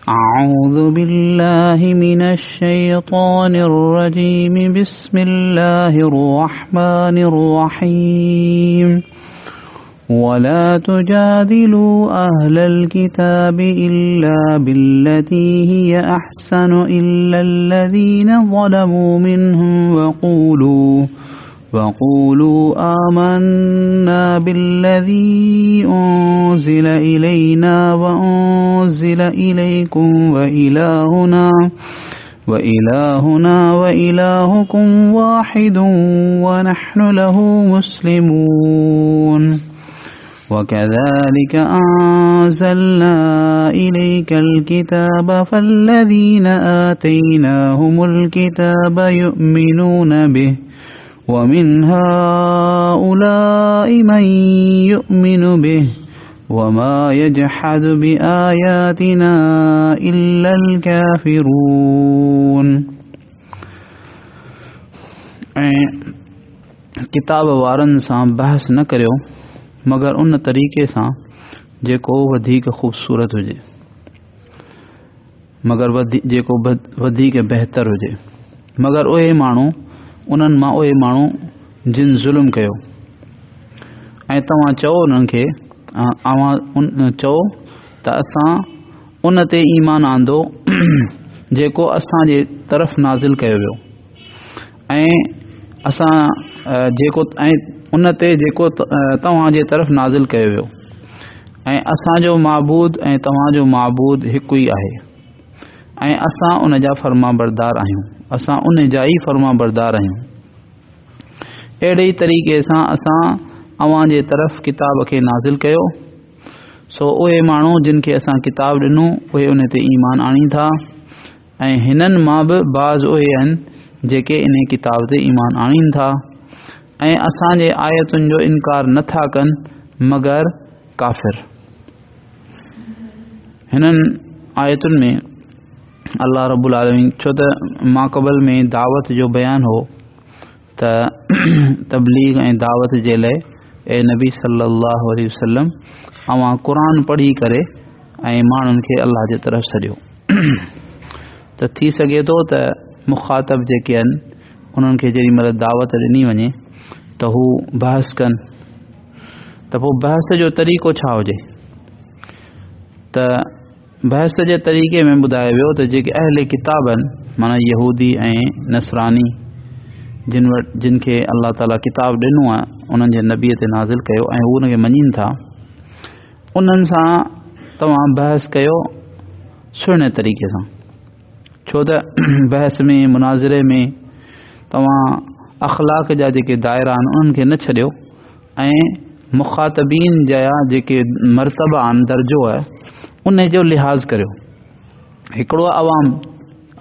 أعوذ بالله من الشيطان الرجيم بسم الله الرحمن الرحيم ولا تجادلوا أهل الكتاب إلا بالتي هي أحسن إلا الذين ظلموا منهم وقولوا آمنا بالذي أنزل إلينا وأنزل إليكم وإلهنا وإلهكم واحد ونحن له مسلمون وكذلك أنزلنا إليك الكتاب فالذين آتيناهم الكتاب يؤمنون به ومن هؤلاء من يؤمن به وما يجحد بآياتنا إلا الكافرون. किताब वारनि सां बहस न करियो मगर उन तरीक़े सां जेको वधीक ख़ूबसूरत हुजे, मगर जेको वधीक बहितर हुजे, मगर उहे माण्हू उन्हनि मां उहे माण्हू जिन ज़ुल्म कयो ऐं तव्हां चओ उन्हनि खे चओ त असां उन ते ईमान आंदो जेको असांजे तरफ़ नाज़िल कयो वियो ऐं असां जेको ऐं उन ते जेको तव्हांजे तरफ़ नाज़िल कयो वियो ऐं असांजो माबूद ऐं तव्हांजो माबूद हिकु ई आहे ऐं असां उन जा फर्मा बरदार आहियूं, असां उन जा ई फर्मा बरदार आहियूं। अहिड़े ई तरीक़े सां असां अव्हां जे तरफ़ किताब खे नाज़िल कयो, सो उहे माण्हू जिन खे असां किताब ॾिनो उहे उन ते ईमान आणी था ऐं हिननि मां बि बाज़ उहे आहिनि जेके इन किताब ते ईमान आणीनि था ऐं असांजे आयतुनि जो इनकार नथा कनि मगर काफ़िर। हिननि आयतुनि में अल्लाह रब्बुल आलमीन छो त माक़बल में दावत जो बयान हो त तबलीग ऐं दावत जे लाइ ए नबी सल्लल्लाहु अलैहि वसल्लम अवां क़ुरान पढ़ी करे ऐं माण्हुनि खे अल्लाह जे तरफ़ सॾियो त थी सघे थो त मुखातब जेके आहिनि उन्हनि खे जेॾी महिल दावत ॾिनी वञे त हू बहस कनि त पोइ बहस जो तरीक़ो छा हुजे त बहस जे तरीक़े में ॿुधायो वियो त जेके अहले किताब आहिनि माना यहूदी ऐं नसरानी जिन खे अल्लाह ताला किताब ॾिनो आहे उन्हनि जे नबीअ ते नाज़िल कयो ऐं हू उनखे मञीनि था, उन्हनि सां तव्हां बहस कयो सुहिणे तरीक़े सां। छो त बहस में मुनाज़िरे में तव्हां अख़लाक़ जा जेके दायरा आहिनि उन्हनि खे न छॾियो ऐं मुखातबीन जा जेके मर्तबा आहिनि दर्जो आहे उन जो लिहाज़ करियो। हिकिड़ो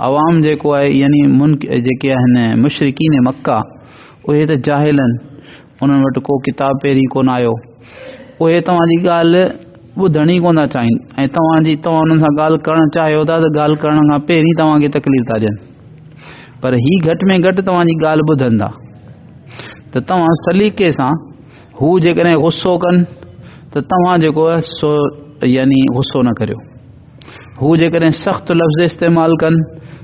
अवाम जेको आहे यानी जेके आहिनि मुशरिकीन मक्का उहे त जाहिल आहिनि, उन्हनि वटि को किताब पहिरीं कोन आयो, उहे तव्हांजी ॻाल्हि ॿुधण ई कोन था चाहिनि ऐं तव्हां उन्हनि सां ॻाल्हि करणु चाहियो था त ॻाल्हि करण खां पहिरीं तव्हांखे तकलीफ़ था ॾियनि, पर ही घटि में घटि तव्हांजी ॻाल्हि ॿुधनि था त तव्हां सलीक़े सां हू जेकॾहिं गुस्सो कनि त तव्हां जेको आहे सो यानी गुस्सो न करियो, हू जेकॾहिं सख़्तु लफ़्ज़ इस्तेमालु कनि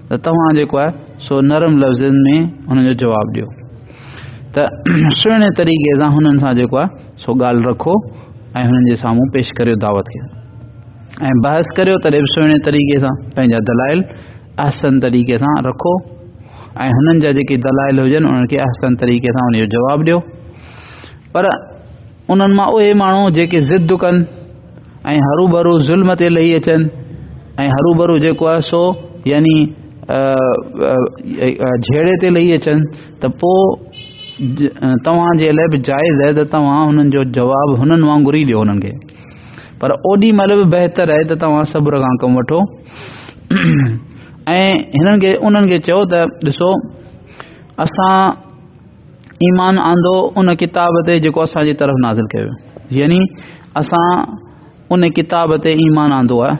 त तव्हां जेको आहे सो नरम लफ़्ज़नि में हुनजो जवाबु ॾियो त सुहिणे तरीक़े सां हुननि सां जेको आहे सो ॻाल्हि रखो ऐं हुननि जे साम्हूं पेश करियो दावत खे ऐं बहस करियो तॾहिं बि सुहिणे तरीक़े सां पंहिंजा दलाइल अहसन तरीक़े सां रखो ऐं हुननि जा जेके दलाइल हुजनि उन्हनि खे अहसन तरीक़े सां हुनजो जवाबु ॾियो। पर उन्हनि मां उहे माण्हू जेके ज़िद कनि ऐं हरू भरू ज़ुल्म ते लही अचनि ऐं हरू भरू जेको आहे सो यानी झेड़े ते लही अचनि त पोइ तव्हांजे लाइ बि जाइज़ आहे त तव्हां हुननि जो जवाबु हुननि वांगुरु ई ॾियो हुननि खे, पर ओॾी महिल बि बहितर आहे त तव्हां सब्र खां कमु वठो ऐं उन्हनि खे चयो त ॾिसो असां ईमान आंदो उन किताब ते जेको असांजी तरफ़ नाज़िल कयो, यानी असां उन किताब ते ईमान आंदो आहे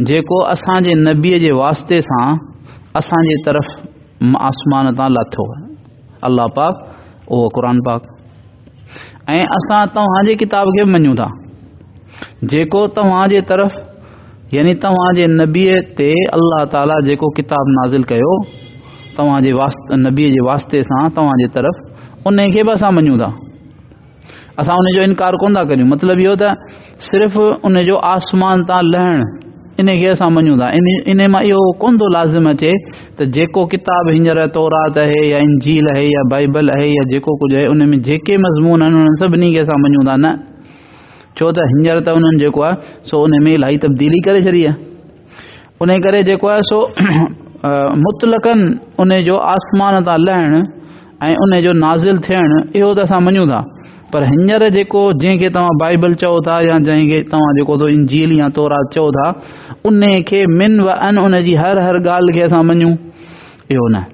जेको असांजे नबीअ जे वास्ते सां असांजे तरफ़ आसमान तां लाथो आहे अल्लाह पाक उहो क़ुरान पाक ऐं असां तव्हांजे किताब खे मञूं था जेको तव्हांजे तरफ़ यानी तव्हांजे नबीअ ते अल्लाह ताला जेको किताब नाज़िल कयो तव्हांजे नबीअ जे वास्ते सां तव्हांजे तरफ़ उन खे बि असां मञूं था, असां उन जो इनकार कोन था करियूं। मतिलबु इहो त सिर्फ़ु उन जो आसमान तां लहणु इन खे असां मञूं था। इन मां इहो कोन थो लाज़िम अचे त जेको किताब हींअर तौरात आहे या इंजील आहे या बाइबल आहे या जेको कुझु आहे उन में जेके मज़मून आहिनि उन्हनि सभिनी खे असां मञूं था, न। छो त हींअर त उन्हनि जेको आहे सो उन में इलाही तब्दीली करे छॾी आहे। उन करे जेको आहे सो मुतलक़नि उन जो आसमान तां लहणु ऐं उन जो नाज़िल थियणु इहो त असां मञूं था। पर हींअर जेको जंहिंखे तव्हां बाइबल चओ था या जंहिंखे तव्हां जेको तो इंजील या तौरात चओ था उन खे मिन व अन उन जी हर ॻाल्हि खे असां मञूं, इहो न।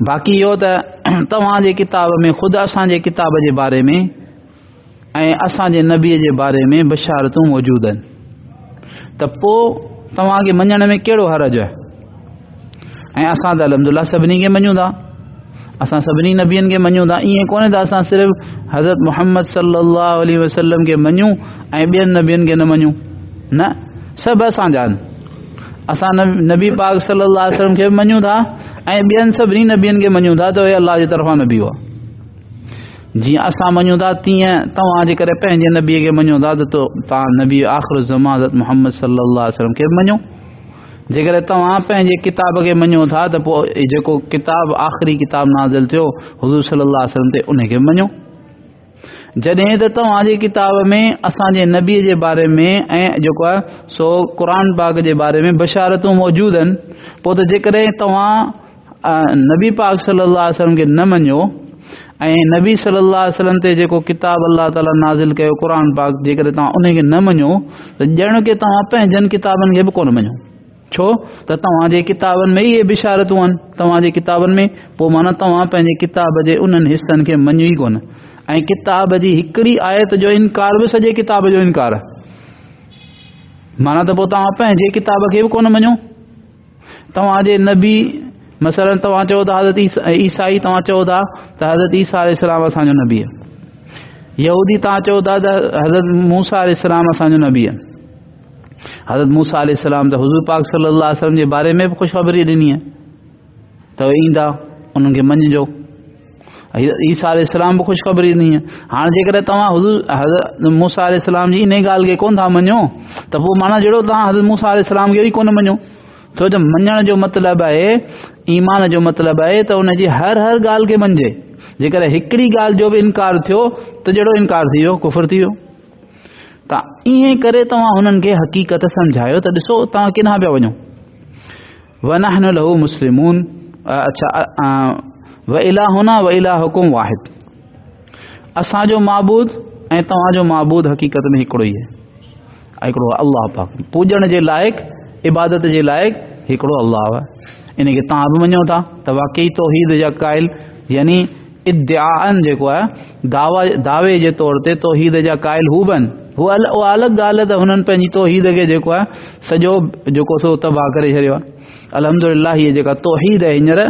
बाक़ी इहो त तव्हांजे किताब में ख़ुदि असांजे किताब जे बारे में ऐं असांजे नबीअ जे बारे में बशारतूं मौजूदु आहिनि, त पोइ तव्हांखे मञण में कहिड़ो हरज आहे। ऐं असां त अलहमदुलिल्लाह सभिनी खे मञूं था, असां सभिनी नबियनि खे मञूं था। ईअं कोन्हे त असां सिर्फ़ु हज़रत मुहम्मद सल्लल्लाहु अलैहि वसल्लम खे मञूं ऐं ॿियनि नबियनि खे न मञूं, न, सभु असांजा आहिनि। असां नबी पाक सल्लल्लाहु अलैहि वसल्लम खे बि मञूं था ऐं ॿियनि सभिनी नबियनि खे मञूं था त हे अल्लाह जे तरफ़ां नबी हुआ। जीअं असां मञूं था तीअं तव्हां जेकॾहिं पंहिंजे नबीअ खे मञूं था त तव्हां नबी आख़िर ज़मान हज़रत मुहम्मद सल्लल्लाहु अलैहि वसल्लम खे बि मञो। जेकॾहिं तव्हां पंहिंजे किताब खे मञो था त पोइ जेको किताब आख़िरी किताब नाज़िल थियो हुज़ूर सल्लल्लाहु अलैहि वसल्लम ते उन खे मञो। जॾहिं त तव्हांजे किताब में असांजे नबीअ जे बारे में ऐं जेको आहे सो क़ुरान पाक जे बारे में बशारतूं मौजूदु आहिनि, पोइ त जेकॾहिं तव्हां नबी पाक सल्लल्लाहु अलैहि वसल्लम खे न मञो ऐं नबी सल्लल्लाहु अलैहि वसल्लम ते जेको किताब अल्लाह ताला नाज़िल कयो क़ुरान पाक जेकॾहिं तव्हां उन खे न मञो त ॼण के तव्हां पंहिंजनि किताबनि खे बि कोन मञो। छो त तव्हांजे किताबनि में इहे बिशारतूं आहिनि तव्हांजे किताबनि में, पोइ माना तव्हां पंहिंजे किताब जे उन्हनि हिसनि खे मञो ई कोन। ऐं किताब जी हिकिड़ी आयत जो इनकार बि सॼे किताब जो इनकार आहे, माना त पोइ तव्हां पंहिंजे किताब खे बि कोन मञो। तव्हांजे नबी मसलन तव्हां चओ था हज़रत ईसाई तव्हां चओ था त हज़रत ईसा अलैहिस्सलाम असांजो नबी आहे, यहूदी तव्हां चओ था त हज़रत मूसा अलैहिस्सलाम असांजो नबी आहे। हज़रत मूसा अलैहिस्सलाम त हुज़ूर पाक सल्लल्लाहु अलैहि वसल्लम जे बारे में बि ख़ुशख़बरी ॾिनी आहे त ईंदा उन्हनि खे मञिजो। ईसा अलैहिस्सलाम बि ख़ुशख़बरी ॾिनी आहे। हाणे जेकॾहिं तव्हां हज़रत मूसा अलैहिस्सलाम जी इन ॻाल्हि खे कोन था मञो त पोइ माना जहिड़ो तव्हां हज़रत मूसा अलैहिस्सलाम खे ई कोन मञो। छो त मञण जो मतिलबु आहे, ईमान जो मतिलबु आहे त उनजी हर ॻाल्हि खे मञिजे। जेकॾहिं हिकिड़ी ॻाल्हि जो बि इनकार थियो त जहिड़ो इनकार थी वियो, कुफ़र थी वियो। त ईअं करे तव्हां हुननि खे हक़ीक़त सम्झायो त ॾिसो तव्हां किथां पिया वञो। व नहनु लहू मुस्लिमून, अच्छा व इलाहुना व इलाहुकुम वाहिद, असांजो माबूद ऐं तव्हांजो माबूद हक़ीक़त में हिकिड़ो ई आहे, हिकिड़ो अल्लाह पाक, पूॼण जे लाइक़ु इबादत जे लाइक़ु हिकिड़ो अल्लाह आहे। इन खे तव्हां बि मञो था त वाक़ई तौहीद जा क़ाइल यानी इद्दिआन जेको आहे दावे जे तौर ते तौहीद जा क़ाइल हू बि आहिनि। उहा अलॻि ॻाल्हि आहे त हुननि पंहिंजी तौहीद खे जेको आहे सॼो जेको सो तबाह करे छॾियो आहे। अल्हम्दुलिल्लाह हीअ जेका तौहीद आहे हींअर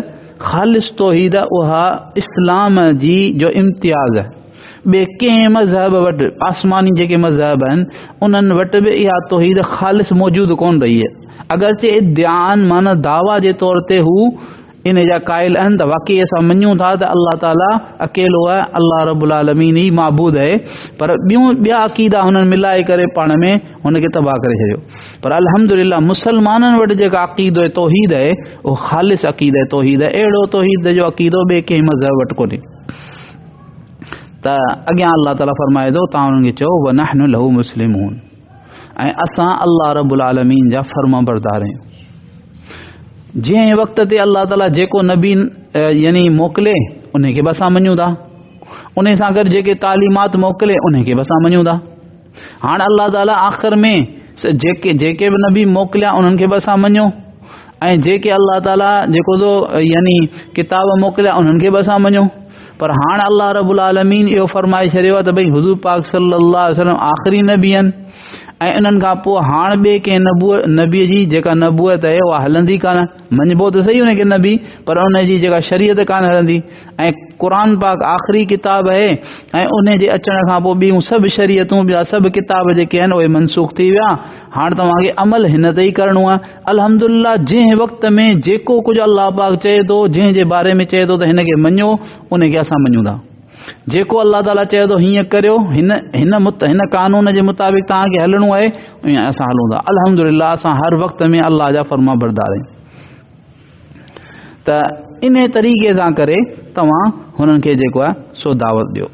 ख़ालिस तौहीद आहे, उहा इस्लाम जी जो इम्तियाज़ आहे। ॿिए कंहिं मज़हब वटि आसमानी जेके मज़हब आहिनि उन्हनि वटि बि इहा तौहीद ख़ालिस मौजूदु कोन रही आहे। अगरचे इद्दिआन माना दावा जे तौर ते हू इन जा क़ाइल आहिनि त वाक़ई असां मञूं था त अल्लाह ताला अकेलो आहे, अल्लाह रब्बुल आलमीन ई माबूद आहे, पर ॿिया अक़ीदा हुननि मिलाए करे पाण में हुनखे तबाह करे छॾियो। पर अल्हम्दुलिल्लाह मुसलमाननि वटि जेका अक़ीदो तौहीद आहे उहो ख़ालिस अक़ीद तौहीद आहे। अहिड़ो तौहीद जो अक़ीदो ॿिए कंहिं मज़हब वटि कोन्हे। त अॻियां अल्लाह ताला फरमाए थो तव्हां हुननि खे चओ व नहनु लहू मुस्लिमून, ऐं असां अल्लाह रब्बुल आलमीन जा फर्मा बरदार आहियूं। जंहिं वक़्त ते अल्लाह ताला जेको नबी यानी मोकिले उन खे बि असां मञूं था, उन सां गॾु जेके तालीमात मोकिले उन खे बि असां मञूं था। हाणे अल्लाह ताला आख़िर में जेके बि नबी मोकिलिया उन्हनि खे बि असां मञूं, ऐं जेके अल्लाह ताला जेको यानी किताब मोकिलिया उन्हनि खे बि असां मञूं। पर हाणे अल्लाह रब्बुल आलमीन इहो फरमाए छॾियो आहे त भई हुज़ूर पाक सल्लल्लाहु अलैहि वसल्लम आख़िरी नबी आहिनि ऐं इन्हनि खां पोइ हाणे ॿिए कंहिं नबीअ जी जेका नबूअत आहे उहा हलंदी कान, मञिबो त सही हुनखे नबी, पर उन जी जेका शरीयत कान हलंदी। ऐं क़ुरान पाक आख़िरी किताब आहे ऐं उन जे अचण खां पोइ ॿियूं सभु शरीयतूं ॿिया सभु किताब जेके आहिनि उहे मनसूख़ थी विया। हाणे तव्हांखे अमल हिन ते ई करिणो आहे। अल्हम्दुलिल्लाह जंहिं वक़्त में जेको कुझु अल्लाह पाक चए थो, जंहिं जे बारे में चए थो त हिनखे मञो, उनखे असां मञूं था। जेको अल्लाह ताला चए थो हीअं करियो, हिन कानून जे मुताबिक़ तव्हांखे हलणो आहे, ईअं असां हलूं था। अल्हम्दुलिल्लाह असां हर वक़्त में अल्लाह जा फर्मा बरदार आहियूं। त इन तरीक़े सां करे तव्हां हुननि खे जेको आहे सो दावत ॾियो।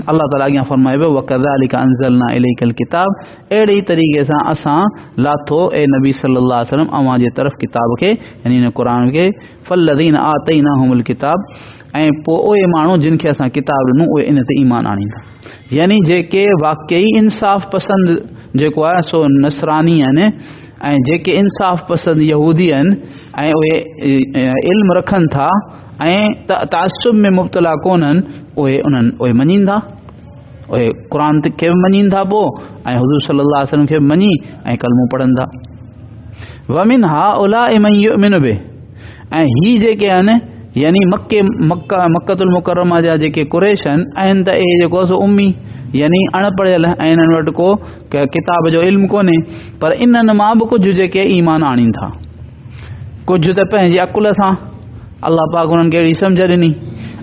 अल्लाह ताला अॻियां फरमाए पियो वकज़ालिका अंज़लना इलैकल किताब, अहिड़े ई तरीक़े सां असां लाथो ए नबी सल्लल्लाहु अलैहि वसल्लम अव्हां जे तरफ़ किताब खे, यानी हिन क़ुरान खे, फल्लज़ीना आतैनाहुमुल किताब, ऐं पोइ उहे माण्हू जिन खे असां किताब ॾिनो उहे इन ते ईमान आणींदा। यानी जेके वाक़ई इंसाफ़ पसंदि जेको आहे सो नसरानी आहिनि ऐं जेके इंसाफ़ पसंदि यहूदी आहिनि ऐं उहे इल्म रखनि था ऐं तासुब में मुब्तला कोन्हनि, उहे मञींदा, उहे क़ुरान खे बि मञींदा पोइ ऐं हुज़ूर सल्लल्लाहु अलैहि वसल्लम खे बि मञी ऐं कलमो पढ़ंदा। वमिन हाउलाइ मन युमिनु बिहि, ऐं ही जेके आहिनि यानी मक्कतुल मुकरमा जा जेके कुरैश आहिनि त इहे जेको सो उम्मी यानी अणपढ़ियल ऐं इन्हनि वटि को किताब जो इल्मु कोन्हे, पर इन्हनि मां बि कुझु जेके ईमान आणीनि था, कुझु त पंहिंजी अकुल सां अल्लाह पाक उन्हनि खे अहिड़ी सम्झ ॾिनी,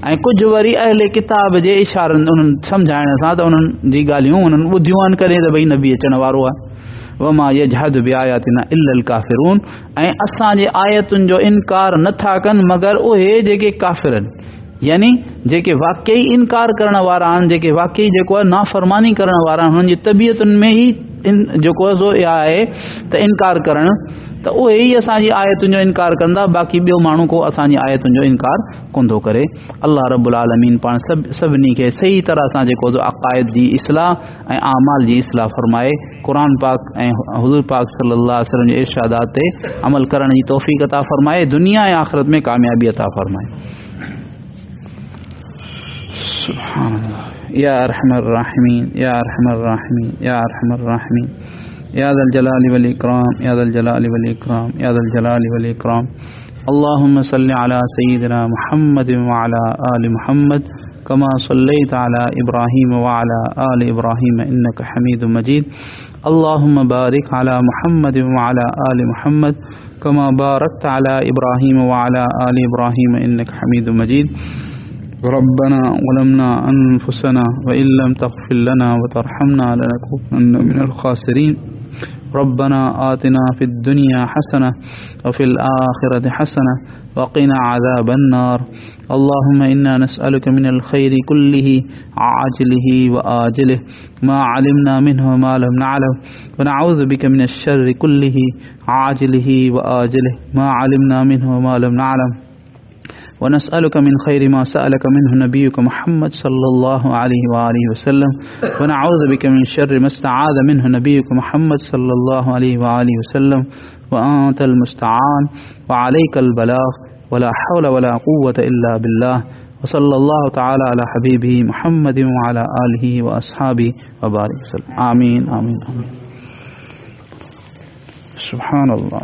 ऐं कुझु वरी अहले किताब जे इशारनि उन्हनि सम्झाइण सां त उन्हनि जी ॻाल्हियूं उन्हनि ॿुधियूं आहिनि करे त भई नबी अचण वारो आहे। वमा यजहदु बिआयातिना इल्लल काफ़िरून, ऐं असांजे आयतुनि जो इनकार नथा कनि मगर उहे जेके काफ़िर आहिनि, यानी जेके वाक़ई इनकार करण वारा आहिनि, जेके वाक़ई जेको आहे नाफ़रमानी करण वारा आहिनि, हुननि जी तबियतुनि में ई जेको आहे सो इहा आहे त इनकार करणु, त उहे ई असांजी आयतुनि जो इनकार कंदा, बाक़ी ॿियो माण्हू को असांजी आयतुनि जो इनकार कोन थो करे। अल्लाह रब्बुल आलमीन पाण सभिनी खे सही तरह सां जेको अक़ाइद जी इस्लाह ऐं आमाल जी इस्लाह फरमाए, क़ुरान पाक ऐं हुज़ूर पाक सल्लल्लाहु अलैहि वसल्लम जे इरशादात ते अमल करण जी तौफ़ीक़ अता फरमाए, दुनिया ऐं आख़िरत में कामयाबी अता फरमाए। सुभान अल्लाह। या अरहमर राहिमीन, या अरहमर राहिमीन, या अरहमर राहिमीन, या ज़ल जलाली वल इकराम, या ज़ल जलाली वल इकराम, या ज़ल जलाली वल इकराम। अल्लाहुम्मा सल्लि अला सय्यिदिना मुहम्मद व अला आलि मुहम्मद कमा सल्लैता अला इब्राहीम व अला आलि इब्राहीम इन्नका हमीदुम मजीद। अल्लाहुम्मा बारिक अला मुहम्मद व अला आलि मुहम्मद कमा बारकता अला इब्राहीम व अला आलि इब्राहीम इन्नका हमीदुम मजीद। रब्बना ज़लमना अनफुसना व इन लम तग़फिर लना व तरहमना लनकूनन्न मिनल ख़ासिरीन। रब्बना आतिना फिद दुनिया हसना व फिल आखिरति हसना व क़िना अज़ाबन नार। अल्लाहुम्मा इन्ना नस्अलुका मिनल खैरि कुल्लिहि आजिलिहि व आजिलिहि मा अलिमना मिन्हु व मा लम नअलम व नअऊज़ु बिका मिनश शर्रि कुल्लिहि आजिलिहि व आजिलिहि मा अलिमना मिन्हु व मा लम नअलम ونسألك من خير ما سألك منه نبيك محمد صلى الله عليه وآله وسلم ونعوذ بك من شر ما استعاذ منه نبيك محمد صلى الله عليه وآله وسلم وأنت المستعان وعليك البلاغ ولا حول ولا قوة إلا بالله وصلى الله تعالى على حبيبه محمد وعلى آله وأصحابه وبارك وسلم آمين آمين آمين. سبحان الله.